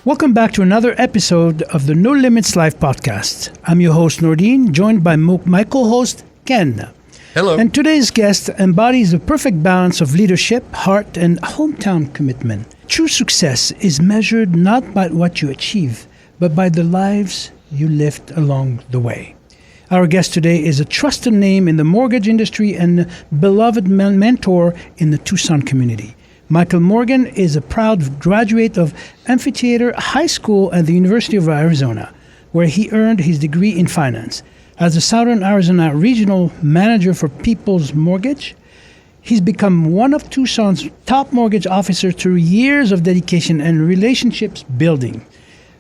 Welcome back to another episode of the No Limits Life podcast. I'm your host, Nordine, joined by my co-host, Ken. Hello. And today's guest embodies the perfect balance of leadership, heart, and hometown commitment. True success is measured not by what you achieve, but by the lives you lived along the way. Our guest today is a trusted name in the mortgage industry and a beloved mentor in the Tucson community. Michael Morgan is a proud graduate of Amphitheater High School at the University of Arizona, where he earned his degree in finance. As the Southern Arizona Regional Manager for People's Mortgage, he's become one of Tucson's top mortgage officers through years of dedication and relationships building.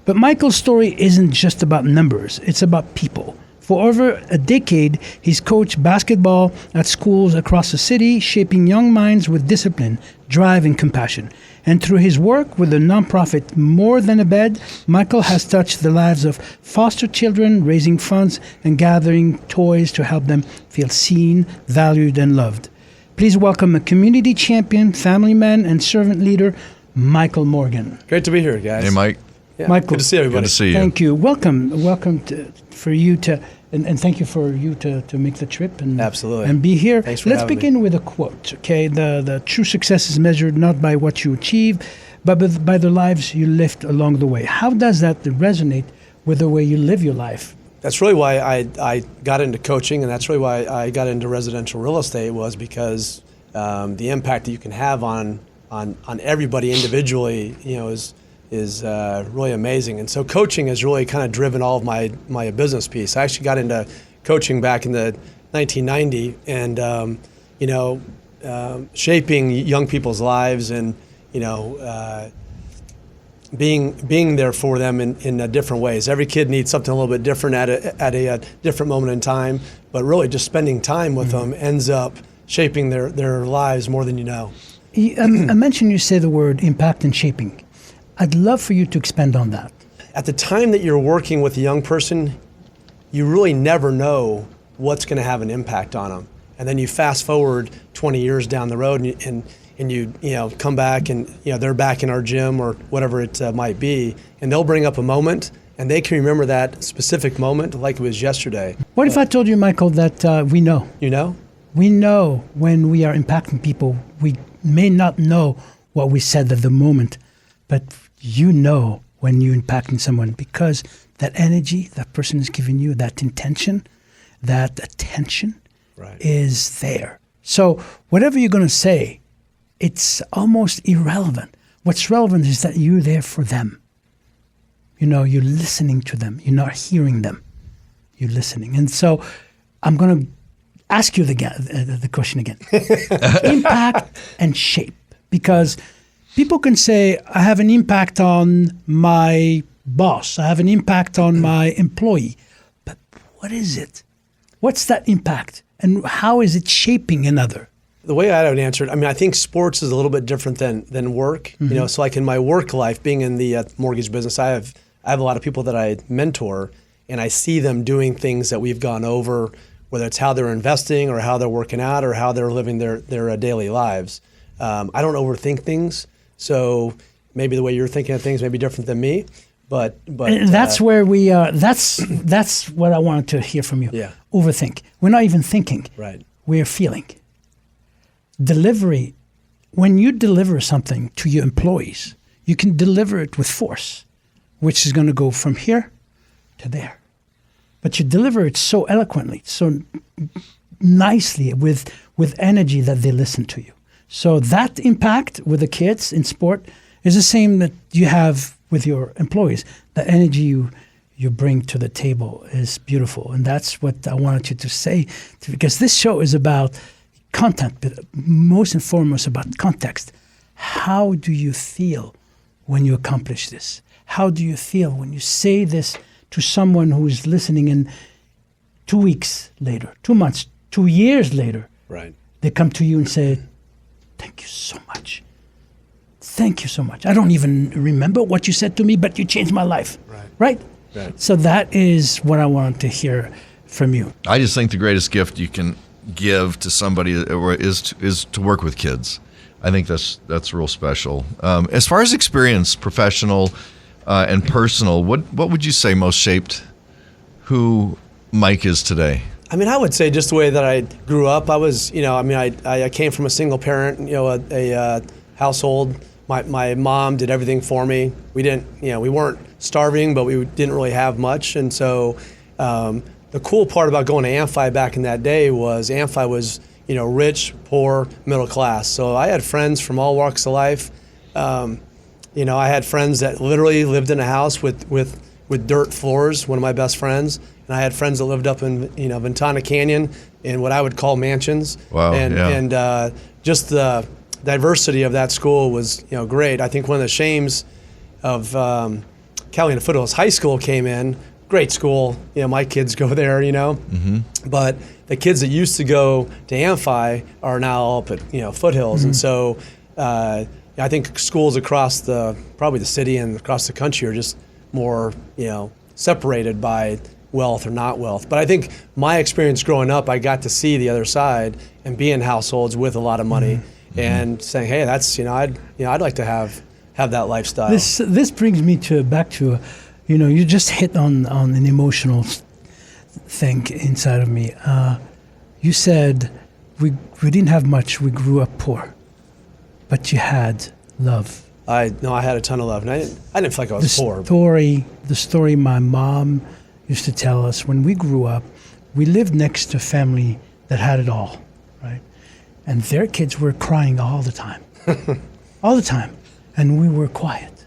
But Michael's story isn't just about numbers, it's about people. For over a decade, he's coached basketball at schools across the city, shaping young minds with discipline, drive, and compassion. And through his work with the nonprofit More Than a Bed, Michael has touched the lives of foster children, raising funds and gathering toys to help them feel seen, valued, and loved. Please welcome a community champion, family man, and servant leader, Michael Morgan. Great to be here, guys. Hey, Mike. Yeah, Michael, good to see everybody. Good to see you. Thank you. Welcome for you to, and thank you for you to make the trip and Absolutely. and be here. Thanks for Let's having begin with a quote. Okay, the true success is measured not by what you achieve, but by the lives you lived along the way. How does that resonate with the way you live your life? That's really why I got into coaching, and that's really why I got into residential real estate, was because the impact that you can have on everybody individually, is really amazing. And so coaching has really kind of driven all of my business piece. I actually got into coaching back in the 1990 and, shaping young people's lives and, being there for them in different ways. Every kid needs something a little bit different at a different moment in time, but really just spending time with them ends up shaping their lives more than you know. I mentioned you say the word impact and shaping. I'd love for you to expand on that. At the time that you're working with a young person, you really never know what's going to have an impact on them. And then you fast forward 20 years down the road and you come back and they're back in our gym or whatever it might be, and they'll bring up a moment and they can remember that specific moment like it was yesterday. What if I told you, Michael, that we know? You know? We know when we are impacting people. We may not know what we said at the moment, but you know when you're impacting someone because that energy that person is giving you, that intention, that attention is there. So whatever you're going to say, it's almost irrelevant. What's relevant is that you're there for them. You're listening to them. You're not hearing them. You're listening. And so I'm going to ask you the question again. Impact and shape. Because people can say, I have an impact on my boss. I have an impact on my employee. But what is it? What's that impact? And how is it shaping another? The way I would answer it, I think sports is a little bit different than work. Mm-hmm. So like in my work life, being in the mortgage business, I have a lot of people that I mentor, and I see them doing things that we've gone over, whether it's how they're investing or how they're working out or how they're living their daily lives. I don't overthink things. So maybe the way you're thinking of things may be different than me, but and that's where we are. That's what I wanted to hear from you. Yeah. Overthink. We're not even thinking. Right. We're feeling. Delivery. When you deliver something to your employees, you can deliver it with force, which is going to go from here to there. But you deliver it so eloquently, so nicely, with energy that they listen to you. So that impact with the kids in sport is the same that you have with your employees. The energy you bring to the table is beautiful. And that's what I wanted you to say, because this show is about content, but most and foremost about context. How do you feel when you accomplish this? How do you feel when you say this to someone who is listening and 2 weeks later, 2 months, 2 years later, right, they come to you and say, thank you so much. Thank you so much. I don't even remember what you said to me, but you changed my life. Right? So that is what I wanted to hear from you. I just think the greatest gift you can give to somebody is to work with kids. I think that's real special. As far as experience, professional, and personal, what would you say most shaped who Mike is today? I mean, I would say just the way that I grew up. I was, I came from a single parent, a household. My mom did everything for me. We didn't, we weren't starving, but we didn't really have much. And so the cool part about going to Amphi back in that day was Amphi was, rich, poor, middle class. So I had friends from all walks of life. I had friends that literally lived in a house with dirt floors, one of my best friends. And I had friends that lived up in, Ventana Canyon in what I would call mansions. Wow, and just the diversity of that school was, great. I think one of the shames of Catalina Foothills High School came in, great school. My kids go there, Mm-hmm. But the kids that used to go to Amphi are now up at, Foothills. Mm-hmm. And so I think schools across probably the city and across the country are just more, separated by wealth or not wealth. But I think my experience growing up, I got to see the other side and be in households with a lot of money. Mm-hmm. And saying, hey, that's I'd like to have that lifestyle. This brings me back to you just hit on an emotional thing inside of me. You said we didn't have much. We grew up poor, but you had love. I had a ton of love, and I didn't feel like I was poor. The story my mom used to tell us when we grew up, we lived next to a family that had it all, right? And their kids were crying all the time, all the time, and we were quiet.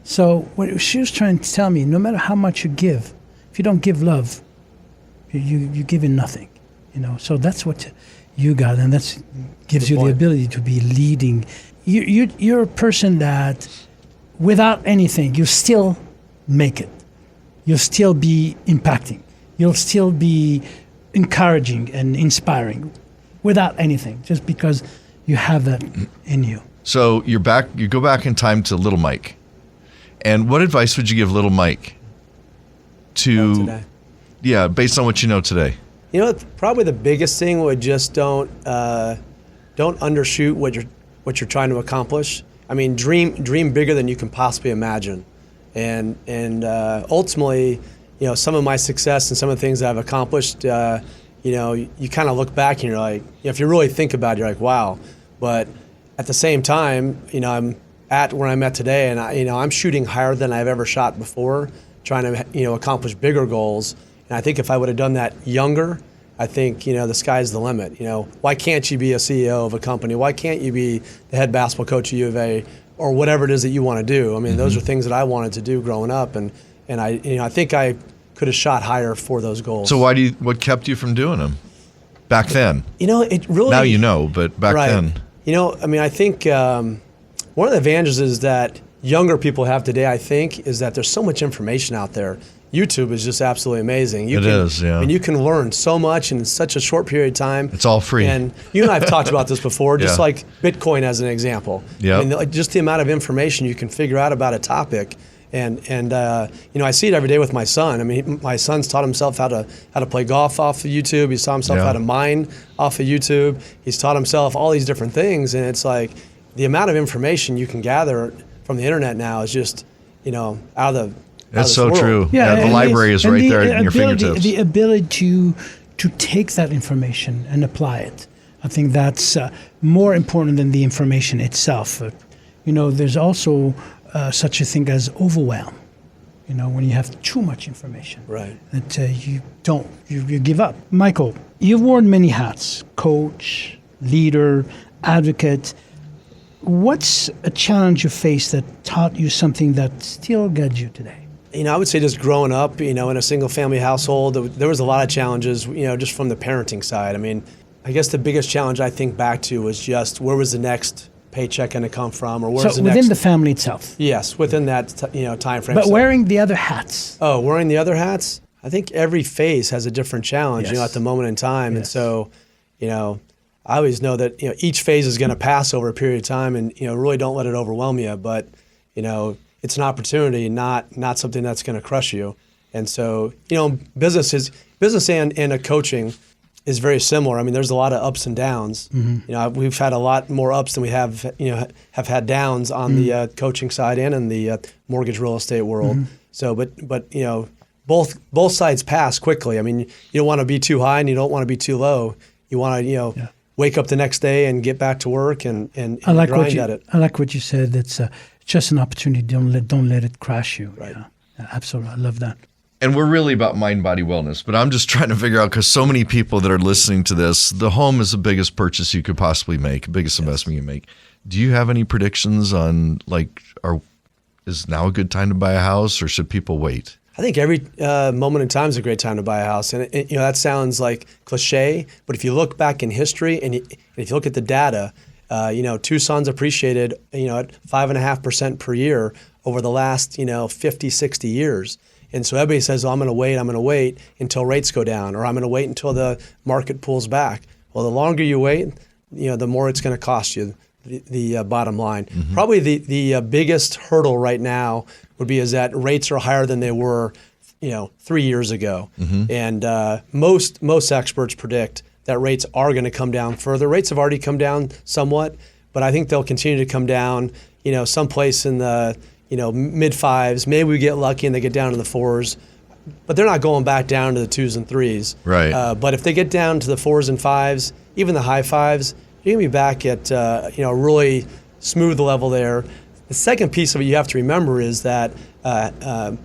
So what she was trying to tell me, no matter how much you give, if you don't give love, you give in nothing, So that's what you got, and that gives you the ability to be leading. You're a person that, without anything, you still make it. You'll still be impacting. You'll still be encouraging and inspiring without anything, just because you have that in you. So you go back in time to little Mike. And what advice would you give little Mike today? Yeah, based on what you know today? Probably the biggest thing would just don't undershoot what you're trying to accomplish. I mean, dream bigger than you can possibly imagine. And ultimately, some of my success and some of the things that I've accomplished, you kind of look back and you're like, if you really think about it, you're like, wow. But at the same time, I'm at where I'm at today, and I'm shooting higher than I've ever shot before, trying to accomplish bigger goals. And I think if I would have done that younger, I think the sky's the limit. Why can't you be a CEO of a company? Why can't you be the head basketball coach at U of A, or whatever it is that you want to do? I mean, those are things that I wanted to do growing up, and I think I could have shot higher for those goals. So what kept you from doing them back then? It really now but back then. I think one of the advantages that younger people have today, I think, is that there's so much information out there. YouTube is just absolutely amazing. It is, yeah. And you can learn so much in such a short period of time. It's all free. And you and I have talked about this before, just Yeah. like Bitcoin as an example. Yeah. I mean, just the amount of information you can figure out about a topic. And I see it every day with my son. I mean, my son's taught himself how to play golf off of YouTube. He's taught himself how to mine off of YouTube. He's taught himself all these different things. And it's like the amount of information you can gather from the internet now is just, out of the That's so true. Yeah, the library is right there at your fingertips. The ability to take that information and apply it. I think that's more important than the information itself. There's also such a thing as overwhelm. When you have too much information. Right. That you give up. Michael, you've worn many hats: coach, leader, advocate. What's a challenge you faced that taught you something that still guides you today? I would say just growing up, in a single family household, there was a lot of challenges, just from the parenting side. I mean, I guess the biggest challenge I think back to was just where was the next paycheck going to come from, or where's the next... within the family itself? Yes, within that, time frame. But wearing the other hats. Oh, wearing the other hats? I think every phase has a different challenge, Yes. at the moment in time. Yes. And so, I always know that, each phase is going to pass over a period of time, and, really don't let it overwhelm you. But, it's an opportunity, not something that's going to crush you. And so, business and coaching, is very similar. I mean, there's a lot of ups and downs. You know, we've had a lot more ups than we have had downs on the coaching side and in the mortgage real estate world. So, but you know, both sides pass quickly. I mean, you don't want to be too high and you don't want to be too low. You want to, wake up the next day and get back to work and grind at it. I like what you said. It's just an opportunity. Don't let it crash you. Right. Yeah, absolutely. I love that. And we're really about mind-body wellness, but I'm just trying to figure out, because so many people that are listening to this, the home is the biggest purchase you could possibly make, biggest investment you make. Do you have any predictions on, like, is now a good time to buy a house, or should people wait? I think every moment in time is a great time to buy a house. And that sounds like cliche, but if you look back in history and if you look at the data, Tucson's appreciated, at 5.5% per year over the last, 50, 60 years. And so everybody says, I'm going to wait until rates go down, or I'm going to wait until the market pulls back. Well, the longer you wait, the more it's going to cost you, the bottom line. Probably the biggest hurdle right now would be is that rates are higher than they were, 3 years ago. And most experts predict that rates are going to come down further. Rates have already come down somewhat, but I think they'll continue to come down, someplace in the mid fives. Maybe we get lucky and they get down to the fours, but they're not going back down to the twos and threes. Right. But if they get down to the fours and fives, even the high fives, you're gonna be back at a really smooth level there. The second piece of it you have to remember is that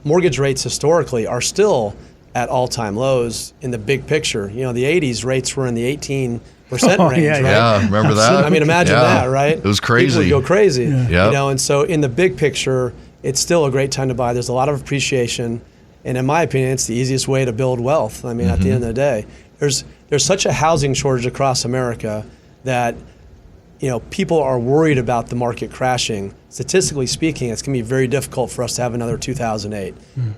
mortgage rates historically are still at all-time lows in the big picture. The 80s rates were in the 18% range, right? Yeah, remember that? I mean, imagine that, right? It was crazy. People would go crazy. Yeah. And so in the big picture, it's still a great time to buy. There's a lot of appreciation. And in my opinion, it's the easiest way to build wealth. I mean, at the end of the day, there's such a housing shortage across America that, people are worried about the market crashing. Statistically speaking, it's going to be very difficult for us to have another 2008.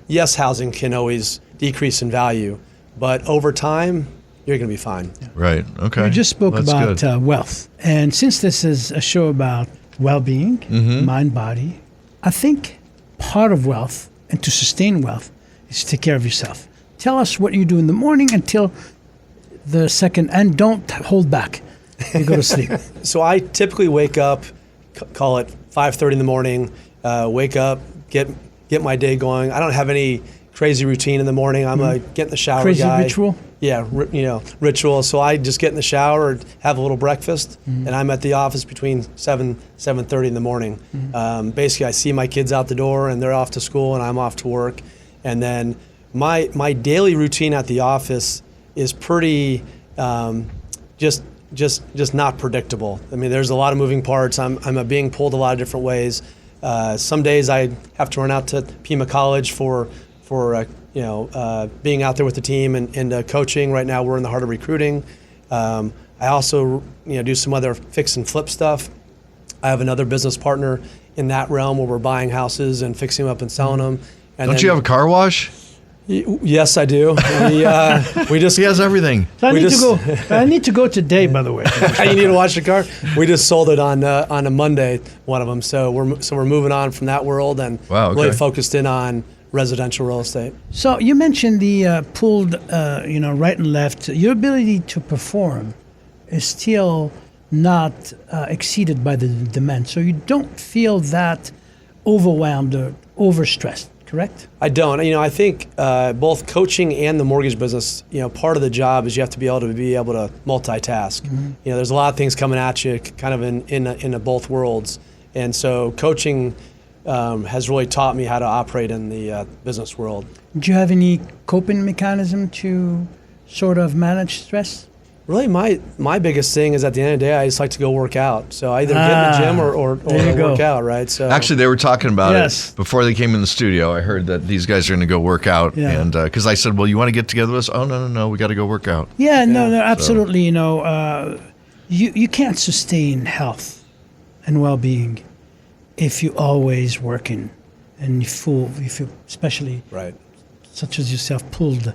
Yes, housing can always decrease in value, but over time, you're going to be fine. Right. Okay. You just spoke about wealth. And since this is a show about well-being, mind, body, I think part of wealth and to sustain wealth is to take care of yourself. Tell us what you do in the morning until the second, and don't hold back. You go to sleep. So I typically wake up, call it 5:30 in the morning, wake up, get my day going. I don't have any crazy routine in the morning. I'm a get in the shower Crazy guy. ritual? Yeah, ritual. So I just get in the shower, have a little breakfast, and I'm at the office between 7:30 in the morning. Basically, I see my kids out the door, and they're off to school, and I'm off to work. And then my daily routine at the office is pretty just not predictable. I mean, there's a lot of moving parts. I'm being pulled a lot of different ways. Some days I have to run out to Pima College for being out there with the team and coaching. Right now, we're in the heart of recruiting. I also do some other fix and flip stuff. I have another business partner in that realm where we're buying houses and fixing them up and selling them. And Don't you have a car wash? Yes, I do. We just He has everything. I need to go today, by the way. You need to wash the car. We just sold it on a Monday, one of them. So we're moving on from that world and really focused in on residential real estate. So you mentioned the pulled, right and left. Your ability to perform is still not exceeded by the demand. So you don't feel that overwhelmed or overstressed. Correct? I don't. I think both coaching and the mortgage business, part of the job is you have to be able to multitask. There's a lot of things coming at you kind of in both worlds. And so coaching has really taught me how to operate in the business world. Do you have any coping mechanism to sort of manage stress? Really, my biggest thing is at the end of the day, I just like to go work out. So I either get in the gym or work out, right? So actually, they were talking about it before they came in the studio. I heard that these guys are going to go work out, and because I said, "Well, you want to get together with us?" "Oh, no, we got to go work out." Yeah, no, absolutely. You can't sustain health and well-being if you're always working and you feel especially such as yourself pulled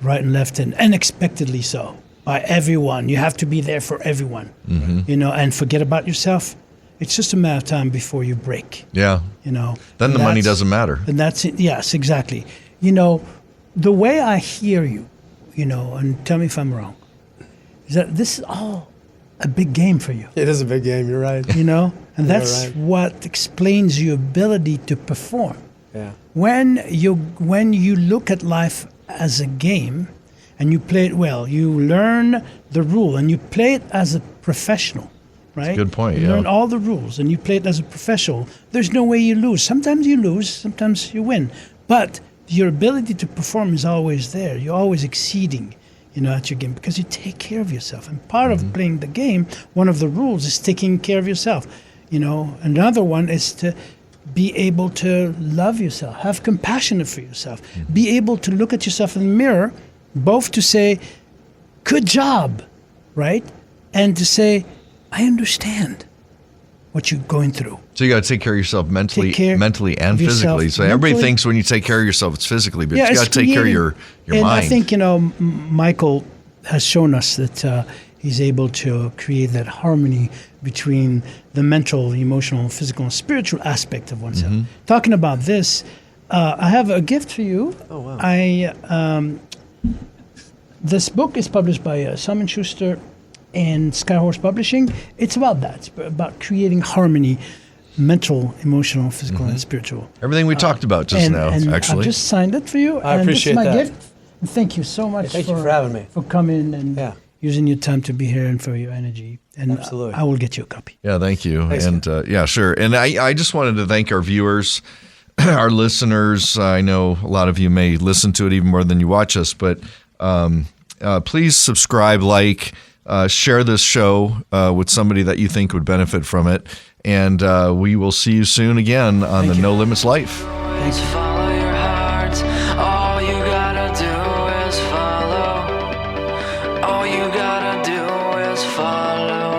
right and left and unexpectedly so. By everyone. You have to be there for everyone, and forget about yourself. It's just a matter of time before you break. Yeah. Then the money doesn't matter. And that's it. Yes, exactly. The way I hear you, and tell me if I'm wrong, is that this is all a big game for you. It is a big game. You're right. You know, and You're that's right. what explains your ability to perform. Yeah. When you look at life as a game and you play it well, you learn the rule and you play it as a professional, right? Good point, You yeah. learn all the rules and you play it as a professional. There's no way you lose. Sometimes you lose, sometimes you win. But your ability to perform is always there. You're always exceeding, at your game because you take care of yourself. And part of playing the game, one of the rules is taking care of yourself. Another one is to be able to love yourself, have compassion for yourself, be able to look at yourself in the mirror, both to say, good job, right? And to say, I understand what you're going through. So you got to take care of yourself mentally, Take care mentally and of yourself physically. So everybody mentally. thinks when you take care of yourself, it's physically, but you it's got to take care of your and mind. I think, Michael has shown us that he's able to create that harmony between the mental, emotional, physical, and spiritual aspect of oneself. Talking about this, I have a gift for you. Oh, wow. This book is published by Simon Schuster and Skyhorse Publishing. It's about that. It's about creating harmony, mental, emotional, physical, and spiritual. Everything we talked about just now, and actually. I've just signed it for you. I and appreciate this is my that. gift. And thank you so much Thank you for having me. for coming and Yeah. using your time to be here and for your energy. And Absolutely. I will get you a copy. Yeah, thank you. Thanks, and yeah, sure. And I just wanted to thank our viewers, our listeners. I know a lot of you may listen to it even more than you watch us, but please subscribe, share this show with somebody that you think would benefit from it. And we will see you soon again on the No Limits Life. Always follow your heart. All you gotta do is follow. All you gotta do is follow.